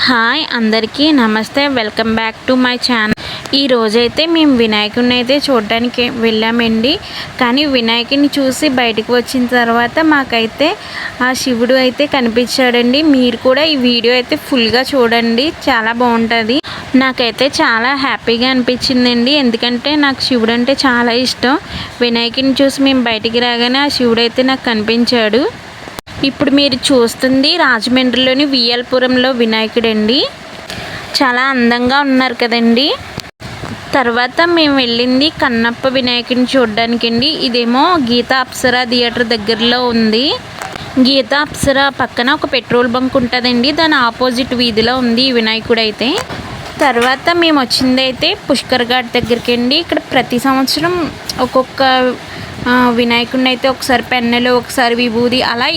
Hi అందరికీ నమస్తే, welcome back to my channel. ఈ రోజైతే మేము వినాయకుడిని అయితే చూడడానికి వెళ్ళామండి. కానీ వినాయకుడిని చూసి బయటకు వచ్చిన తర్వాత మాకైతే ఆ శివుడు అయితే కనిపించాడండి. మీరు కూడా ఈ వీడియో అయితే ఫుల్గా చూడండి, చాలా బాగుంటుంది. నాకైతే చాలా హ్యాపీగా అనిపించిందండి, ఎందుకంటే నాకు శివుడు అంటే చాలా ఇష్టం. వినాయకుడిని చూసి మేము బయటికి రాగానే ఆ శివుడు అయితే నాకు కనిపించాడు. ఇప్పుడు మీరు చూస్తుంది రాజమండ్రిలోని విఎల్పురంలో వినాయకుడు అండి. చాలా అందంగా ఉన్నారు కదండి. తర్వాత మేము వెళ్ళింది కన్నప్ప వినాయకుడిని చూడడానికి అండి. ఇదేమో గీతా అప్సరా థియేటర్ దగ్గరలో ఉంది. గీతా అప్సరా పక్కన ఒక పెట్రోల్ బంక్ ఉంటుందండి, దాని ఆపోజిట్ వీధిలో ఉంది ఈ వినాయకుడు అయితే. తర్వాత మేము వచ్చింది అయితే పుష్కర్ ఘాట్ దగ్గరికి అండి. ఇక్కడ ప్రతి సంవత్సరం ఒక్కొక్క వినాయకుడిని అయితే ఒకసారి పెన్నెలు, ఒకసారి విభూది, అలా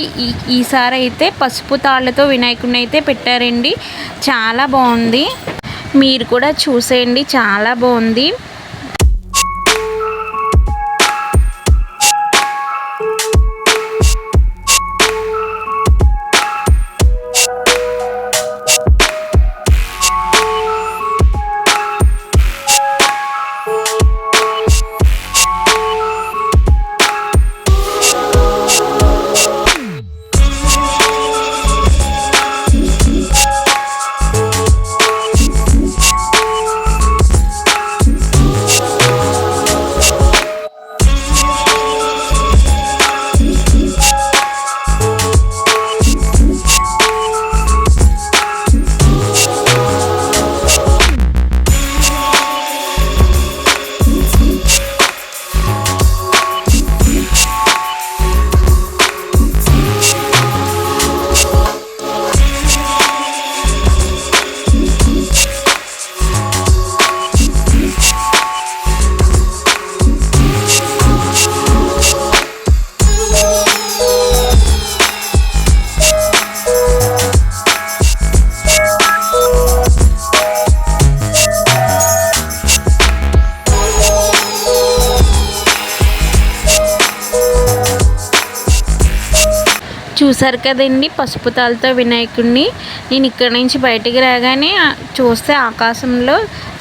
ఈసారి అయితే పసుపు తాళ్ళతో వినాయకుడిని అయితే పెట్టారండి. చాలా బాగుంది, మీరు కూడా చూసేయండి, చాలా బాగుంది. చూసారు కదండి పసుపు తాళ్ళతో వినాయకుడిని. నేను ఇక్కడ నుంచి బయటికి రాగానే చూస్తే ఆకాశంలో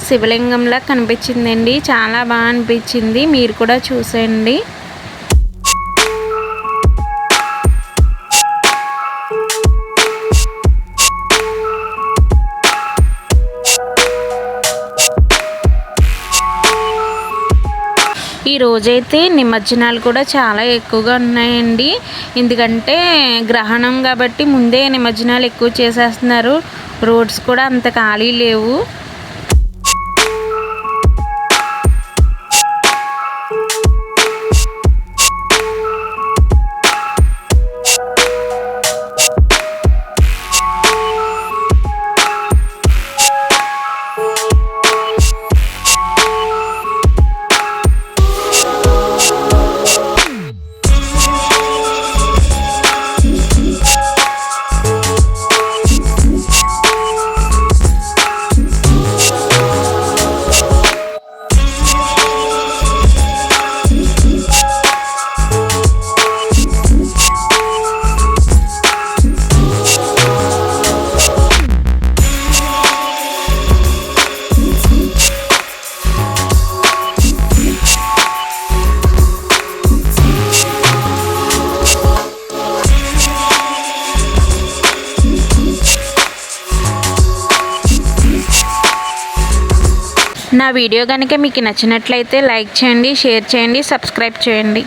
శివలింగంలా కనిపించిందండి, చాలా బాగా అనిపించింది. మీరు కూడా చూసేయండి. ఈ రోజైతే నిమజ్జనాలు కూడా చాలా ఎక్కువగా ఉన్నాయండి, ఎందుకంటే గ్రహణం కాబట్టి ముందే నిమజ్జనాలు ఎక్కువ చేసేస్తున్నారు. రోడ్స్ కూడా అంత ఖాళీ లేవు. నా వీడియో కనుక మీకు నచ్చినట్లయితే లైక్ చేయండి, షేర్ చేయండి, సబ్స్క్రైబ్ చేయండి.